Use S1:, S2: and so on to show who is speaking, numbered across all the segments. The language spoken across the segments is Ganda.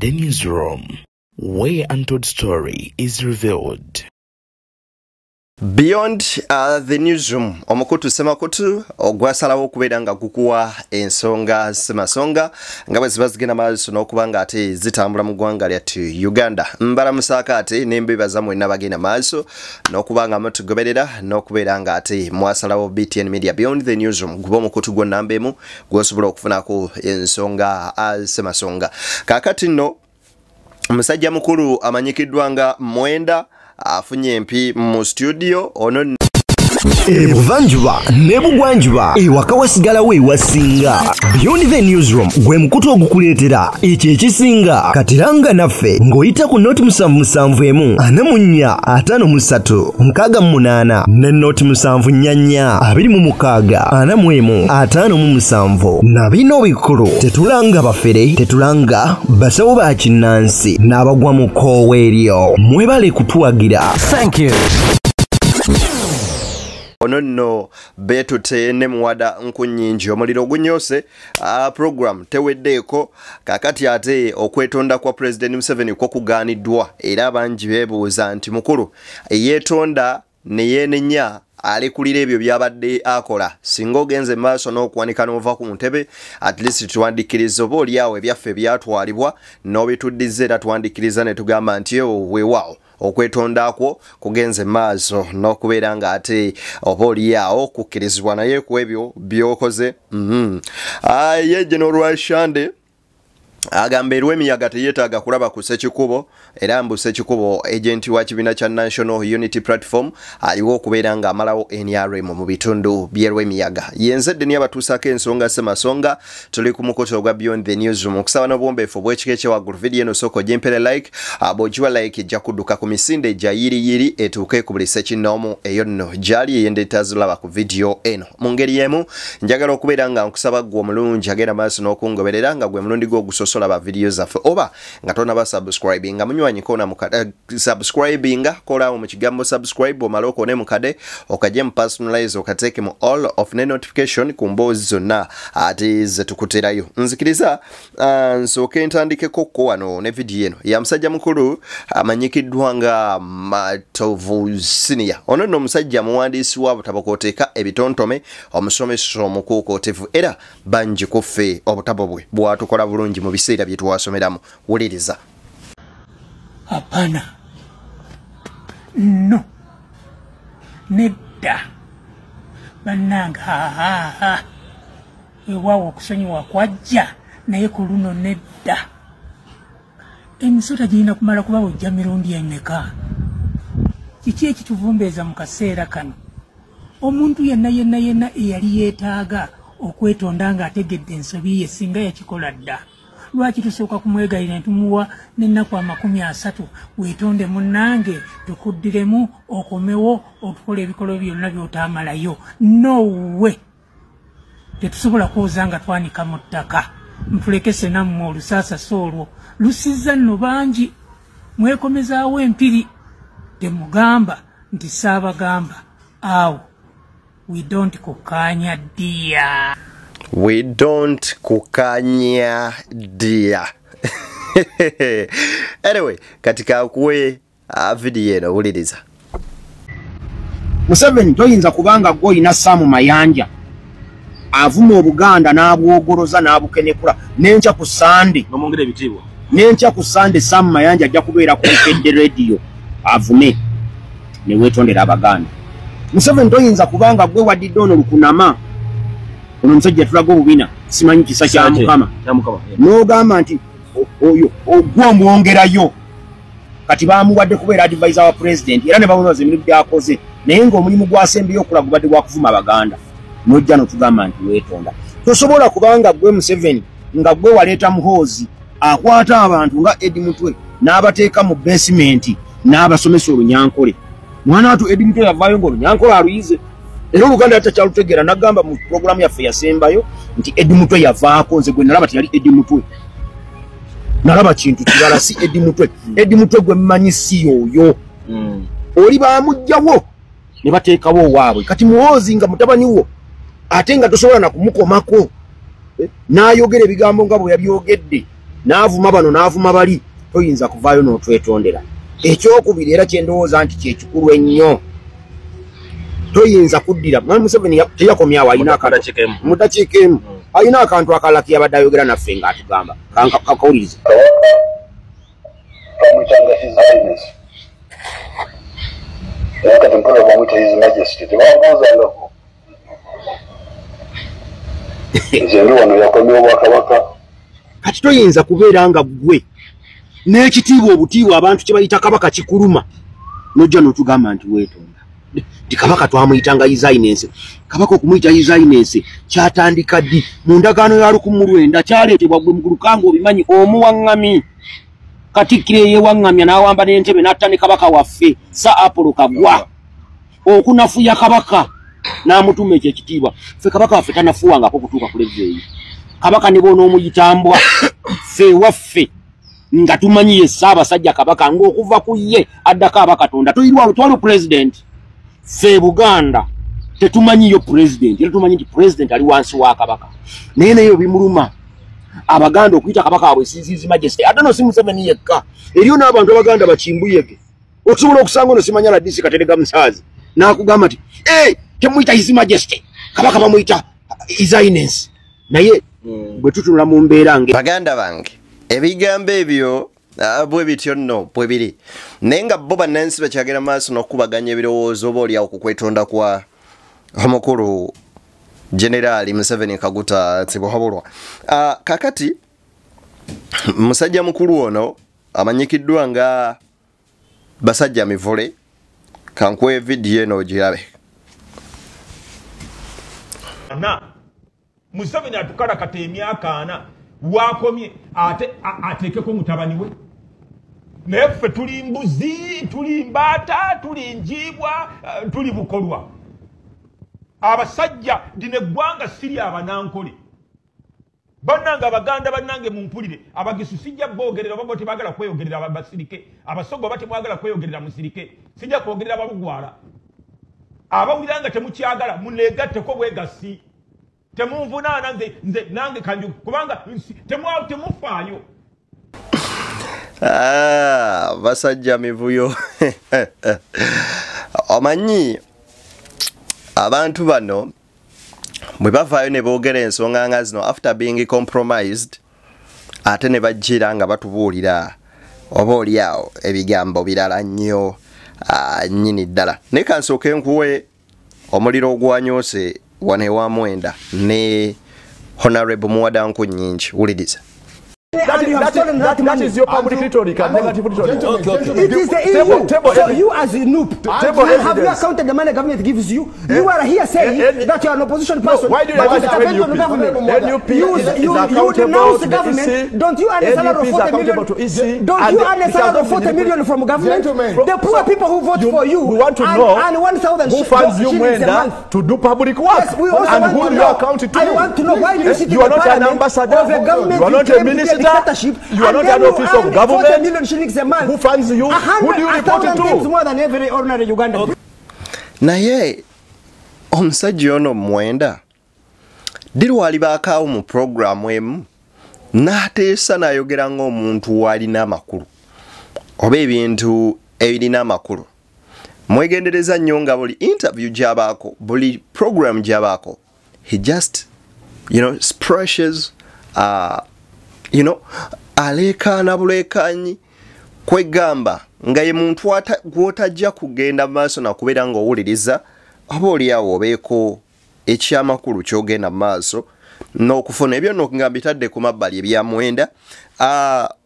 S1: The Newsroom, where untold story is revealed.
S2: Beyond the Newsroom, omukutu semakutu ogwasalawo okubeera nga gukuwa ensonga semasonga nga bwe ziba zigenda maaso n'okuba nga ate zitambula mu ggwanga lyattu Uganda. Mbalamusaako ate n'embeebaza mwenna bagenda maaso n'okuba nga mutugoberera n'okubeera nga ate mwasalawo BTN Media Beyond the Newsroom guba omukutu gwo namba emu gw'osobola okufunako ensonga semasonga. Kaakati nno omusajja mukulu amanyikiddwa nga Mwenda afunye empi mu studio ono
S3: Ebuvanjuba nebugwanjuba ewaka wasigalawo ewasinga. Beyond the Newsroom gwe mukutu ogukuleetera ekyo ekisinga katiranga naffe ng'oyita ku noti 7745538 ne noti 7442641 na bino bikulu tetulanga bafere tetulanga basawo ba kinnansi n'abagwa mu koowa eryo mwebale kutuwagira. Thank you.
S2: ono nno beetute ne muwada nkunyingi omuliro gunyose program teweddeeko kakati ate okwetonda kwa President Museveni kwa kugaaniddwa era abangi beebuuza nti mukulu yeetonda ne yeenenya alikulira ebyo byabadde akola singa ogenze maaso n'okuwanika n'ova ku ntebe at least tuwandikiriza oba oliawo ebyaffe byatwalibwa n'obituddiza era tuwandikiriza ne tugamba nti weewaawo okwetonda kwo kugenze maaso n'okubeera nga ate oba oliawo kukkirizibwa naye ku ebyo by'okoze. Ye General Shande agamba emiyaga teyeetaaga kulaba ku Ssekikubo era mbu Ssekikubo agenti wa kibiina kya National Unity Platform aliwo okubeera nga amalawo NRM mu bitundu by'emiyaga. Yenzedde ni abatuusako ensonga semasonga tuli ku mukoto ogwa Beyond the Newsroom okusaba n'obwombeefu bw'ekika ekyewaggulu video eno soko gyempere like bw'ogiwa like ejja kudduka ku misinde gya yiri etuuke ku buli ssekinnoomu eyo nno gyali eyendeta zulaba ku video eno. Mu ngeri y'emu njagala okubeera nga nkusaba gwe omulungi agenda maaso n'okungoberera nga gwe mulundi gw'ogusosola ba videos zaffe oba nga tonna subscribing nga munywanyi kona mukade subscribing kola mu kigambo subscribe omaloko ne mukade okaje mu personalize okateke mu all of the notification ku mboozi zonna ate zetukuterayo. Nzikiriza nsooke ntandikeko ko wano ne video eno ya musajja mukulu amanyikiddwa nga Matovu Senior. Ono nno musajja muwandiisi wa butabo kooteeka ebitontome omusomesa omukuukootevu era bangi kuffe obutabo bwe bwatukola bulungi mu biseera bye tuwasomeramu. Wuliriza.
S4: Hapana. No. Nedda. Bannanga ewawo okusonyiwa kwajja naye ku luno nedda. Emisota girina kumala kuba wejja mirundi emeka. Kiki ekituvumbeeza mu kaseera kano? Omuntu yenna eyali yeetaaga okwetonda nga ategedde ensobi ye singa yakikola dda. Lwaki tusooka kumwegayira ne tumuwa n'ennaku 30 weetonde munnange tukuddiremu okomewo okukola ebikolwa byonna by'otaamalayo? No way. Tetusobola kwoza nga twanika mu ttaka. Mutulekese nammwe olusaasasa olwo lusizza nno bangi. Mwekomezaawo empiri temugamba nti saabagamba awo. We don't kukanya dia.
S2: We don't kukanya dia. Anyway, katika kuwe video eno wuliriza.
S5: Museveni toyinza kubanga gwo ina Samu Mayanja avuma Obuganda n'abwogoloza n'abukenekula n'enkya ku Sunday nomongere bitibwa n'enkya ku Sunday Samu Mayanja ajja kubeera ku Fedde Radio avume ne wetondera Abaganda. Museveni toyinza kubanga gwe wadidde ono lukunama ono musajja tulaga obubina simanyi kisa kya Mukama n'ogamba nti oyo ogwomwongerayo kati bamuwadde kubeera advisor wa president era ne bamunoza emirimu gyakoze naye ng'omulimu gwasembeyo okula gubadde gwakuvuma Abaganda n'ojja n'otugamba nti weetonda. Tosobola kubanga gwe Museveni nga gwe waleeta muhoozi akwata abantu nga Eddie Mutwe n'abateeka mu basement n'abasomesa Olunyankole. Mwana watu Eddie Mutwe yavaayo ng'Olunyankole aluyize era Oluganda yatakyalutegeera n'agamba mu programu yaffe yasembayo nti Eddie Mutwe yavaako nze gwe nalaba teyali Eddie Mutwe. Nalaba kintu kirala si Eddie Mutwe. Eddie Mutwe gwe mmanyi si yoyo. Oli baamugjawo ne bateekawo owaabwe kati muhoozi nga mutabani wo ate nga tosobola na kumukomako n'ayogera ebigambo nga bwe yabyogedde n'avuma bano n'avuma bali toyinza kuvaayo n'otwetondera ekyokubiri era kyendowooza nti kyekikulu ennyo toyinza kuddira mwami Museveni teyakomyawo alina mudakiika emu alina akantu akalala keyabadde ayogera naffe ng'atugamba kakawuliriza kati toyinza kubeera nga gwe n'ekitiibwa obutiibwa abantu kye bayita kabaka kikuluma nojja n'otugamba nti weetonda ti kabaka twamuyitanga His-Highness kabaka okumuyita His-Highness kyatandika ddi mu ndagaano ya 19 kyaleetebwa gwe mugulukanga obimanyi omuwaŋŋami Katikkiro yewaŋŋamya n'awamba n'entebe n'atta ne kabaka waffe Sir Apollo Kagwa okunafuya kabaka n'amutuma ekyo ekitiibwa ffe kabaka waffe tanafuwangako kutuuka ku level eyo kabaka ne bonoomuyitambwa ffe waffe nga tumanyi ye Ssaabasajja kabaka ng'okuva ku ye addako abakatonda toyirwawo twali president ffe Buganda tetumanyiyo president era tumanyi nti president ali wansi wa kabaka naye nayo bimuluma Abaganda okuyita kabaka waabwe His Majesty ate no si Museveni yekka eriyo n'abantu Abaganda bakimbuyege okusobola okusanga ono simanya ladisi Katerega Musaazi n'akugamba nti temuyita His Majesty kabaka bamuyita His-Highness naye bwe tutunula mu mbeera nge
S2: baganda bange ebigambo ebyo bwe bityo nno bwe biri naye nga bo bannansi bakyagera maaso n'okubaganya ebirowoozo oba oliawo ku kwetonda kwa omukulu Generali Museveni Kaguta Tsibuhabulwa. Kakati musajja mukulu ono amanyikiddwa nga Basajja Mivule kankwe video eno girabe.
S6: Museveni atukala kate emyaka ana wakomye atekeko mutabani we. Neffe tuli mbuzi, tuli mbata, tuli njibwa, tuli bukolwa. Abasajja dine gwanga siri abanankole bananga Abaganda banange mumpulire abagisu sijja bogerera babo tebagala kweyogerera abasirike abasogo bate mwagala kweyogerera musirike sijja kwogerera abagwala abawiranga temukyagala munegatte ko bwegasi temunvunana nze nange kanju kubanga temufaayo
S2: Basajja Mivuyo omanyi abantu bano bwe bavaayo ne boogera ensonga nga zino after being compromised ate ne bajjira nga batubuulira oba oliawo ebigambo birala nnyo nnyini ddala naye kansooke nkuwe omuliro ogwanyoose wano ewa Mwenda ne Honorable Muwadanku Nnyingi wuliriza.
S7: That is your public rhetoric and negative rhetoric.
S8: It is the EU. So you as a noob, have you accounted the money government gives you? You are here saying that you are an opposition person.
S7: Why do you
S8: but
S7: NUP
S8: you denounce the government. Don't you earn a salary of 40 million? Don't you earn a salary of 40 million from government? The poor people who vote for you
S7: we want to know
S8: and 1,000
S7: who funds you to do public work.
S8: Yes, we also
S7: and
S8: want
S7: who
S8: to
S7: you
S8: know.
S7: account to.
S8: I want to know why you sit in
S7: you are
S8: the
S7: not an ambassador.
S8: of a government.
S7: You are not a minister. You are not an office of government.
S8: 40 million shillings a month.
S7: Who funds you? Who do you report it to?
S8: More than every ordinary Ugandan.
S2: Naye omusajja ono Mwenda diri wali baakaawo mu programu emu n'ateesa n'ayogera ng'omuntu alina amakulu oba ebintu ebirina amakulu mwegendereza nnyo nga buli interview gy'abaako buli program gy'abaako he just splashes aleekaana buleekaanyi kwegamba nga ye muntu gwotajja kugenda maaso nakubeera ng'owuliriza oba oliawo obeeko ekyamakulu kyogenda maaso n'okufuna ebyo nga mbitadde ku mabbali ebya Mwenda.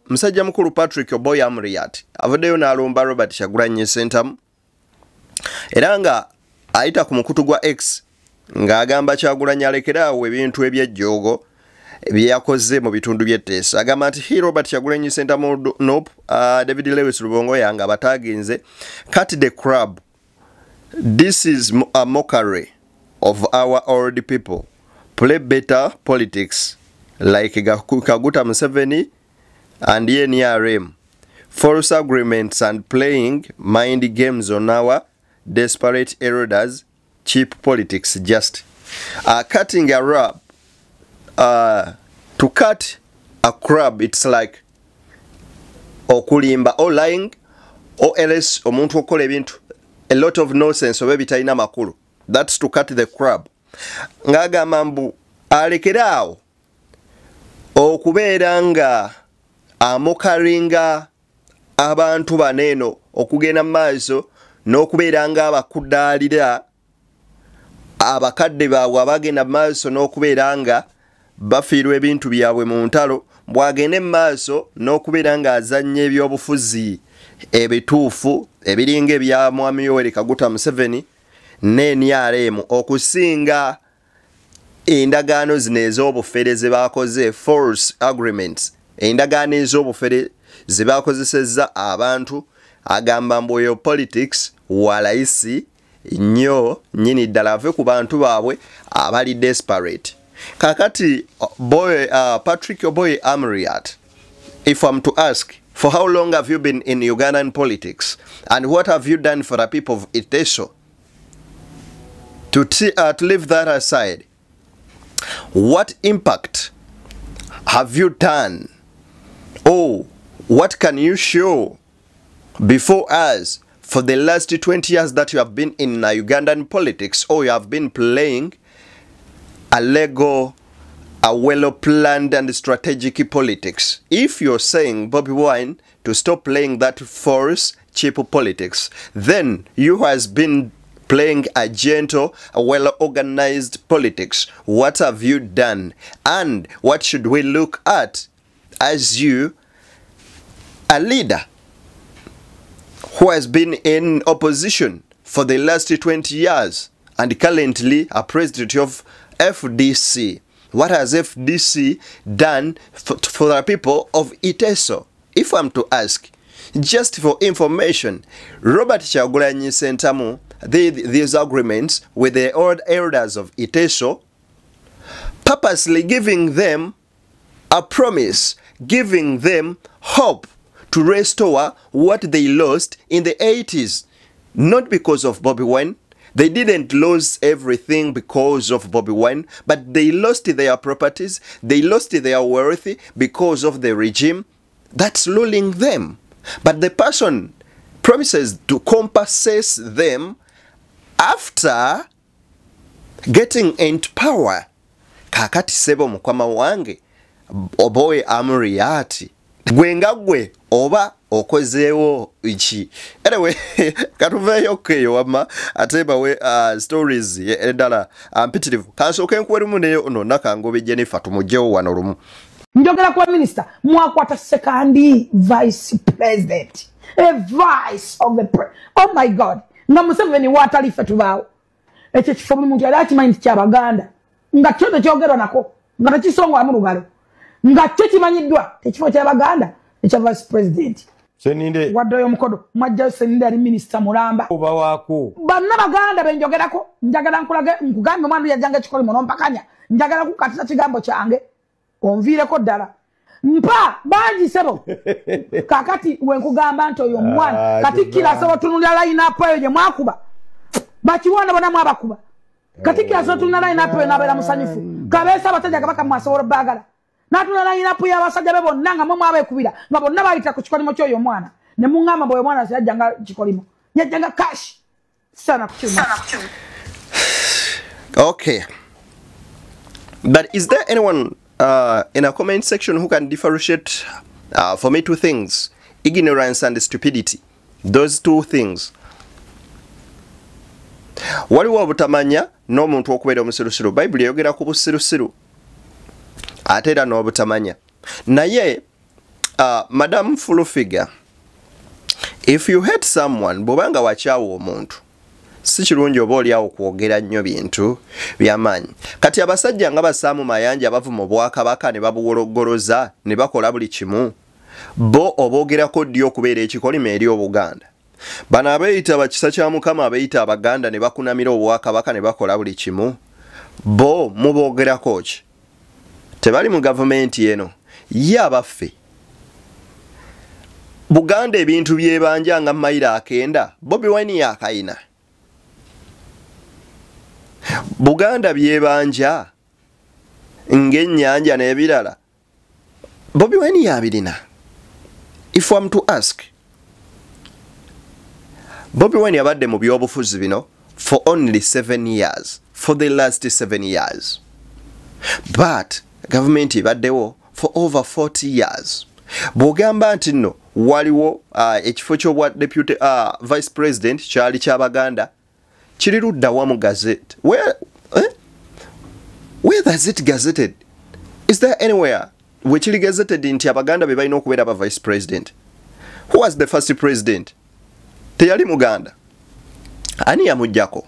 S2: Musajja mukulu Patrick Oboy Amuriat avuddeyo n'alumba Robert Kyagulanyi Ssentamu era nga ayita ku mukutu gwa X ng'agamba Kyagulanyi alekeraawo ebintu ebyejjoogo byakoze mu bitundu by'etteesa agamba nti Robert Kyagulanyi Ssentamu nope David Lewis Lubongo yanga bataginze cut the crab. This is a mockery of our old people. Play better politics like Kaguta Museveni and NRM. False agreements and playing mind games on our desperate elders. Cheap politics just cutting a rap. To cut a crab, it's like okulimba or lying or else omuntu okola ebintu a lot of nonsense oba bitalina makulu. That's to cut the crab. Ngagamba mbu alekeraawo okubeera nga amukaringa abantu baneno okugenda maaso n'okubeera nga abakudaalira abakadde baabwe abagenda maaso n'okubeera nga bafiirwa ebintu byabwe mu ntalo bwagende maaso n'okubeera nga azannya ebyobufuzi ebituufu ebiringa ebya Mwami Yoweri Kaguta Museveni n'NRM okusinga endagaano zino ez'obufere ze baakoze false agreements endagaano ez'obufere ze baakozesezza abantu agamba mbu oyo politics walayisi nnyo nnyini ddala ave ku bantu baabwe abali desperate. Kakati Patrick Oboye Amuriat, if I'm to ask, for how long have you been in Ugandan politics and what have you done for the people of Iteso? To leave that aside, what impact have you done? Oh, what can you show before us for the last 20 years that you have been in Ugandan politics, or you have been playing a Lego, a well-planned and strategic politics? If you're saying, Bobby Wine, to stop playing that false, cheap politics, then you has been playing a gentle, a well-organized politics. What have you done? And what should we look at as you, a leader who has been in opposition for the last 20 years and currently a president of FDC? What has FDC done for the people of Iteso? If I'm to ask, just for information, Robert Kyagulanyi Ssentamu, these agreements with the old elders of Iteso, purposely giving them a promise, giving them hope to restore what they lost in the 80s. Not because of Bobby Wine. They didn't lose everything because of Bobby Wine, but they lost their properties, they lost their wealth because of the regime that's ruling them. But the person promises to compensate them after getting into power. Kakati sebo mkwama wange Oboye Amuriat gwenga gwe oba okozeewo iki. Anyway, katuveeyo keyo wama ateba we stories edala mpitirivu kasooke nkwerimu neyo ono nakangobe Jennifer tumugyewo wano lumu.
S9: Njogera kwa minister mwakwata second vice president, a vice of the oh my god, nga Museveni watalifa tubao ekyo kifo muntu yali akimanyi kyabaganda nga kyoto kyogerwa nako nga takisongwa mu lugalo nga kyo kimanyiddwa ekifo kyabaganda ekya vice president.
S6: Seninde
S9: waddoyo mukodo mwajja Seninde ali minister Mulamba
S6: oba wako
S9: banna baganda benjogerako njagala nkulage nkugambe mwandu yajjanga kikoli muno mpakanya njagala kukatisa kigambo kyange onvireko ddala mpa banji sebo kakati wenkugamba nti oyo mwana kati kila sebo tunulya line up eyo gye mwakuba bakiwona bona mwabakuba kati kila sebo tunulya line up eyo nabeera musanyufu kabeesa abatajja kabaka mwasobola bagala natuna line up y'abasajja be bonna nga mwe mwabekubira nga bonna bayita ku kikolimo ky'oyo mwana ne muŋŋamba bw'oyo mwana yajjanga kikolimo yajjanga cash sana kukyuma.
S2: Okay, but is there anyone in a comment section who can differentiate for me two things: ignorance and stupidity? Those two things. Waliwo obutamanya n'omuntu okubeera omusirusiru. Bible yogera ku busirusiru ate era n'obutamanya. Naye Madam Full Figure, if you hate someone, bw'obanga wakyawa omuntu si kirungi oba oliawo kwogera nnyo bintu by'amaanyi. Kati abasajja nga Basaamu Mayanja bava mu Bwakabaka ne babuwologoloza ne bakola buli kimu, bo oboogerako ddi okubeera ekikolimo eri Obuganda. Bano abeeyita bakisa kya Mukama abeeyita Abaganda ne bakunamira Obwakabaka ne bakola buli kimu, bo muboogerako ki? Tebali mu gavumenti eno ye abaffe. Buganda ebintu byebanja nga mayiro 9 Bobi Wine yakayina. Buganda byebanja ng'ennyanja n'ebirala Bobi Wine yabirina. If I'm to ask, Bobi Wine yabadde mu byobufuzi bino for only 7 years, for the last 7 years. But government ibaddewo for over 40 years. Bwogamba nti nno waliwo ekifo ky'obwa deputy vice president kyali ky'Abaganda kiri ludda wa mu gazette. Where does it gazetted? Is there anywhere where kiri gazetted nti Abaganda be balina okubeera aba vice president? Who was the first president? Teyali Muganda. Ani yamujjako?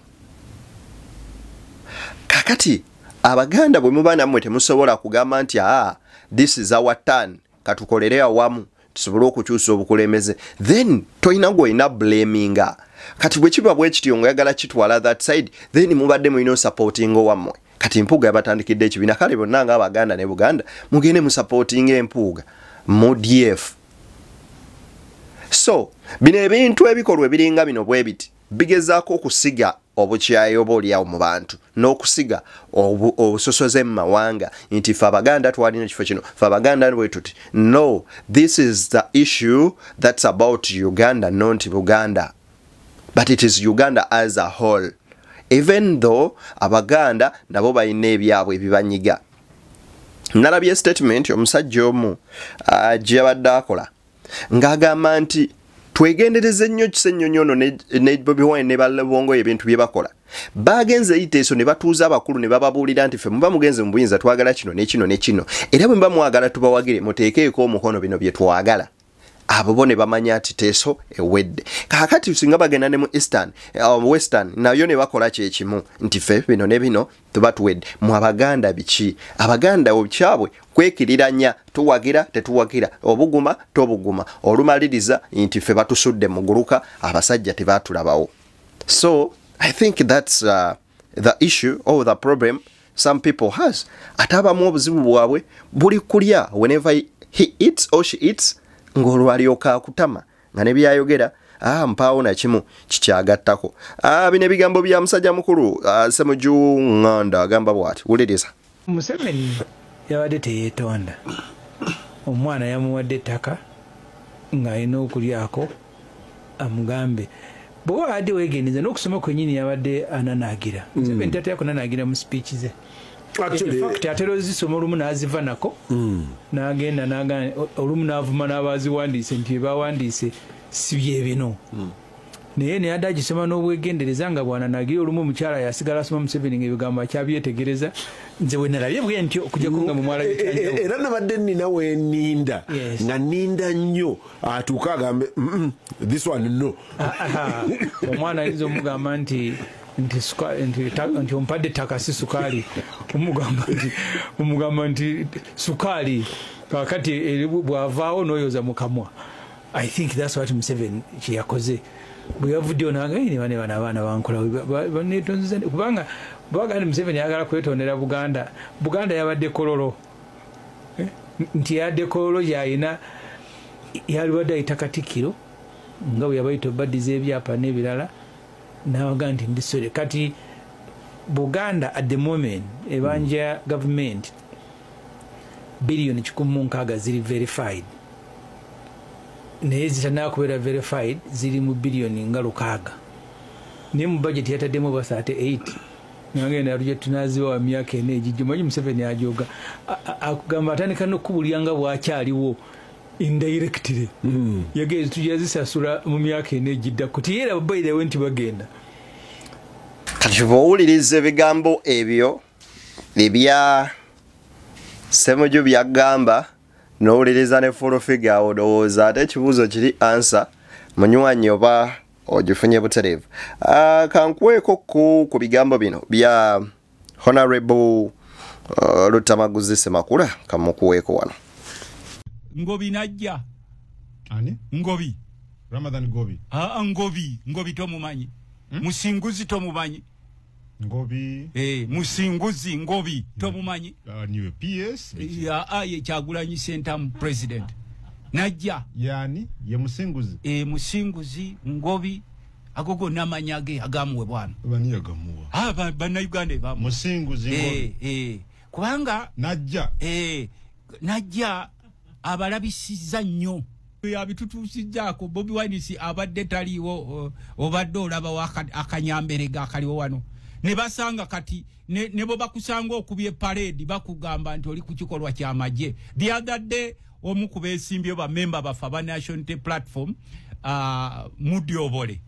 S2: Kakati Abaganda bwe muba nammwe temusobola kugamba nti this is our turn katukolere awamu tusobole okukyusa obukulembeze, then toyina gwolina blaminga. Kati bwe kiba bwe kityo ng'oyagala kitwala that side, then mubadde mulina supporting wammwe. Kati Mpuuga yabatandikidde ekibiina, kale bonna nga Abaganda ne Buganda mugende mu supporting Empuuga mu DF. So bino ebintu ebikolwa ebiringa bino bwe biti bigezaako okusiga obukyayi oboolyawo mu bantu n'okusiga obusosoze mu mawanga nti ffe Abaganda twalina ekifo kino, ffe Abaganda bwe tuti. No, this is the issue that's about Uganda, not Buganda. But it is Uganda as a whole. Even though Abaganda nabo balina ebyabwe ebibanyiga. Nalabye statement omusajja omu gye yabadde akola ng'agamba nti twegendereze nnyo kisennyonyono ne Bobi Wine ne balabongo ebintu bye bakola. Bagenze iteeso ne batuuza abakulu ne bababuulira nti ffe muba mugenze mu buyinza twagala kino ne kino ne kino. Era bwe muba mwagala tubawagire muteekeeko omukono bino bye twagala. Abo bo ne bamanya ati teeso ewedde. Kaakati singa bagenda ne mu Western nayo ne bakola kyekimu nti ffe bino ne bino tuba tuwedde. Mu Abaganda biki? Abaganda obukyabwe kwekiriranya, tuwagira tetuwagira, obuguma tobuguma, olumaliriza nti ffe batusudde mu guluka, abasajja tebaatulabawo. So I think that's the issue or the problem some people has. Atabamu obuzibu bwabwe buli kulya whenever he eats or she eats ng'olwalyoka akutama nga ne byayogera mpaawo na kimu kikyagattako. Bino ebigambo bya musajja mukulu Ssemujju Nganda agamba bw'ati, wuliriza.
S10: Museveni yabadde teyeetonda. Omwana yamuwadde ettaka ng'alina okulyako amugambe. Bwe wabadde weegendereza n'okusoma kwennyini yabadde ananaagira. Museveni tatera kunanaagira mu speech ze. In fact, atero zisoma olumu n'aziva nako n'agenda n'agana olumu n'avuma n'abaziwandiise nti ebawandiise si bye bino. Naye ne yadde agisoma n'obwegendereza nga bw'ananaagira olumu omukyala yasigala asoma Museveni ng'ebigambo akyabyetegereza. Nze bwe nalabye bwe ntyo okujjako nga mu mwala bityanjawo.
S11: Era nabadde nnina weeninda nga nninda nnyo atuuka agambe this one no.
S10: Omwana ayinza omugamba nti ompadde ettaka si sukaali, omugamba nti sukaali kakati bw'avaawo n'oyoza mu kamwa. I think that's what Museveni kye yakoze. Bwe yavuddeyo n'agamba ne bano abaana bankola baneetonzeza kubanga bagamba Museveni ayagala kwetondera Buganda. Buganda yabadde kololo nti yadde kololo yalina yalibadde ayita Katikkiro nga bwe yabayita obaddiza ebyapa n'ebirala n'abaga nti ndisole kati Buganda at the moment ebanja government billion 160 ziri verified naye zitanakubeera verified ziri mu billion nga 6 naye mu budget yataddemu basa ate 8 nagenda aluje tunaziwa wa myaka ene ejijjo manyi Museveni ajoga akugamba atandika n'okubulyanga bwakyaliwo indirectly yageze tujazisasula mu myaka ene ejidda kuti era by the way nti bagenda.
S2: Kati bw'owuliriza ebigambo ebyo ebya Ssemujju byagamba n'owuliriza ne full figure olowooza ate ekibuuzo kiri answer munywanyi oba ogifunye butereevu. Kankuweeko ku bigambo bino bya Honorable Lutamaguzi Ssemakula kamukuweeko wano.
S6: Ngobi najja.
S12: Ani?
S6: Ngobi.
S12: Ramadan Ngobi.
S6: Ngobi tomumanyi. Musinguzi tomumanyi.
S12: Ngobi.
S6: Musinguzi Ngobi tomumanyi.
S12: Niwe PS.
S6: Ye Kyagulanyi Sentamu president. Najja.
S12: Yani ye musinguzi.
S6: Musinguzi Ngobi agogo namanyage agamuwe bwana.
S12: Bani agamuwa.
S6: Bana Uganda bamu.
S12: Musinguzi Ngobi.
S6: Kubanga
S12: najja.
S6: Najja
S13: abalabisizza nnyo abitutuusizzaako Bobi Wine abadde taliiwo obadde olaba akanyamberega akaliwo wano ne basanga kati ne bo bakusanga okubye parade bakugamba nti oli ku kikolwa ky'amagye. The other day omu ku beesimbye bamemba bafe aba National Unity Platform Mudyobole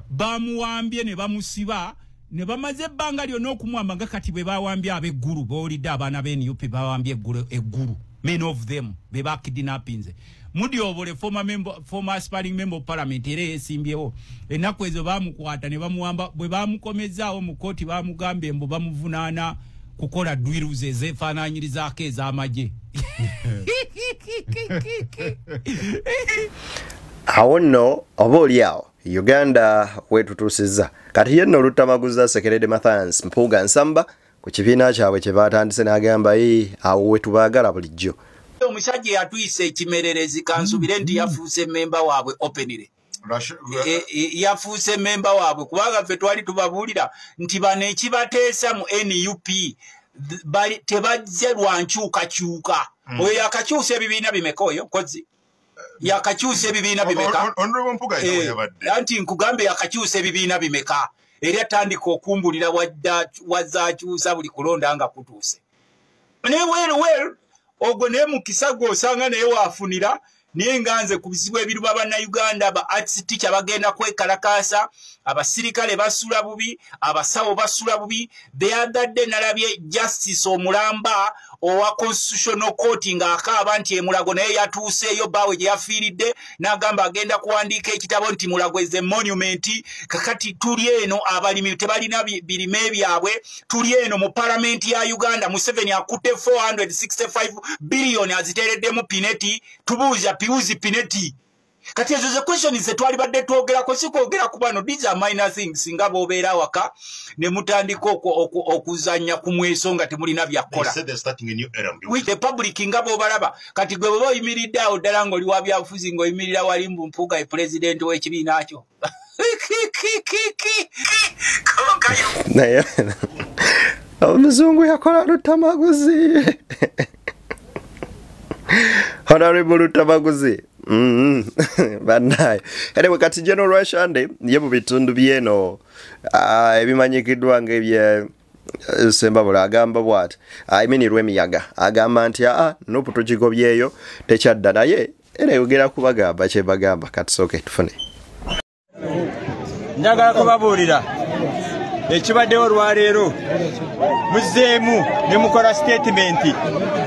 S13: bamuwambye ne bamusiba ne bamaze ebbanga lyonna okumuwamba kati bwe bawambye ab'eggulu b'olidde abaana b'NUP bawambye eggulu. Many of them be back kidnappings. Mudyobole former aspiring member of parliament era yesimbyewo ennaku ezo bamukwata ne bamuwamba bwe bamukomezaawo mu kooti bamugambye mbu bamuvunaana kukola dwiruze ezeefaanaanyirizaako ez'amagye.
S2: Awo nno oba oli awo Uganda wetutuusizza kati ye nno Olutamaguza Sekerede Mathias Mpuuga Nsamba ku kibiina kyabwe kye baatandise n'agamba awo wetubaagala bulijjo.
S13: Omusajja yatuyise ekimererezi kansubire nti yafuuse memba waabwe openire. Yafuuse memba waabwe kubanga ffe twali tubabuulira nti bano ekibateesa mu NUP tebajje lwa nkyukakyuka. Oyo yakakyusa ebibiina bimeka oyo kozi yakakyusa ebibiina bimeka anti nkugambe yakakyusa ebibiina bimeka era tandika okumbulira wazaakyusa buli kulonda nga kutuuse well ogwo naye mukisa gw'osanga naye waafunira niye nganze ku bizibu ebiru b'Abannayuganda aba arts teacher bagenda kwekalakaasa abasirikale basula bubi abasawo basula bubi. The other day nalabye Justice Omulamba owa Constitutional Court ng'akaaba nti Mulago naye yatuuseeyo bbaawe gye yafiiridde n'agamba agenda kuwandiika ekitabo nti Mulago is a monument. Kakati tuli eno abalimi tebalina birime byabwe, tuli eno mu palamenti ya Uganda Museveni akutte 465 billion aziteereddemu Pineti tubuuza piuzi Pineti. Kati ezo ze question ze twali badde twogerako sikwogera ku bano these are minor things nga bobeera waka ne mutandika okuzanya ku mweso nga temulina byakola. With the public nga bobalaba kati gwe bwe oyimiridde awo ddala ng'oli wa byabufuzi ng'oyimirira wali Mpuuga ye president w'ekibiina kyo.
S2: Naye omuzungu yakola Lutamaguzi. Honorable Lutamaguzi. Banaye. Anyway, kati General Rwashande ye mu bitundu byeno ebimanyikiddwa ng'ebye Sembabula agamba bw'ati Iminirwa Emiyaga agamba nti n'oputukigobyeyo tekyadda naye era yogera kubagamba kye bagamba kati soke tufune.
S14: Njagala kubabuulira ekibaddewo olwaleero muzeemu ne mukola statement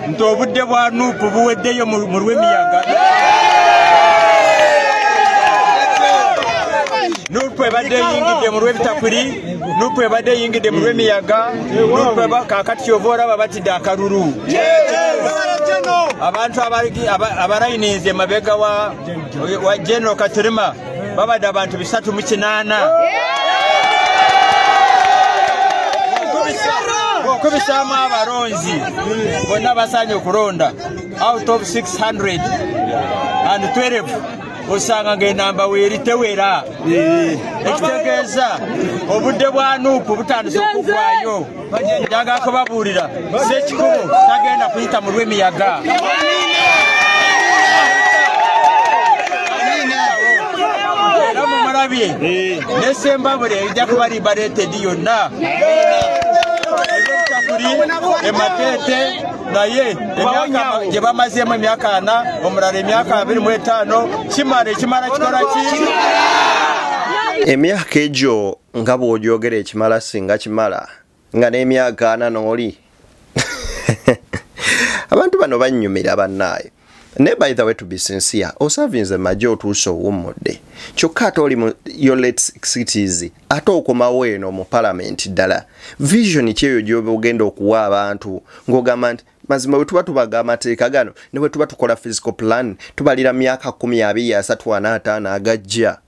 S14: nti obudde bwa Nuupu buweddeyo mu Lwemiyaga. Nuupu ebadde yingidde mu Lwebitakwiri, Nuupu ebadde yingidde mu Lwemiyaga, Nuupu kaakati kyova olaba batidde akalulu. Abantu abalayinize emabega wa General Katerima babadde abantu 308. Okubisaamu abalonzi bonna basaanye okulonda out of 612 osanga ng'enamba weeri tewera. Ekitegeeza obudde bwa Nuupu butandise okuvaayo. Njagala kubabuulira Ssekikubo tagenda kuyita mu Lwemiyaga. Era mumulabye ne Sembabule ejja kuba liberated yonna. Ematete naye emyaka gye bamazeemu emyaka 4 omulala emyaka 25 kimala kikola ki
S2: emyaka egyo nga bw'ogyogera ekimala singa kimala nga n'emyaka 4 n'oli abantu bano bannyumira bannaaye. Ne by the way to be sincere, osavinze majjo otuuse owummudde kyokka ate oli mu your late cities ate okomawo eno mu parliament ddala vision kyeyo gy'ogenda okuwa abantu ng'ogamba nti mazima bwe tuba tubaga amateeka gano ne bwe tuba tukola physical plan tubalira myaka 10-30-45 agajja.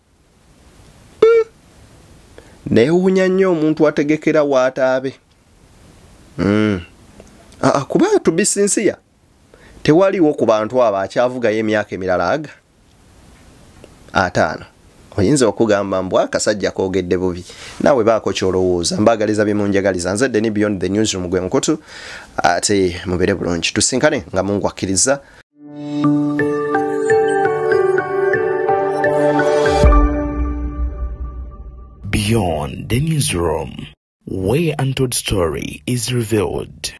S2: Neewuunya nnyo omuntu ategekera waataabe. Kuba to be sincere tewaliwo ku bantu abo akyavugayo emyaka emirala 5 oyinza okugamba mbwa akasajja koogedde bubi naawe baako kyolowooza mbagaliza bimunjagaliza nze Deni Beyond the Newsroom gwe mukutu ate mubere bulungi tusinkane nga Mungu akkiriza.
S1: Beyond the Newsroom, where untold story is revealed.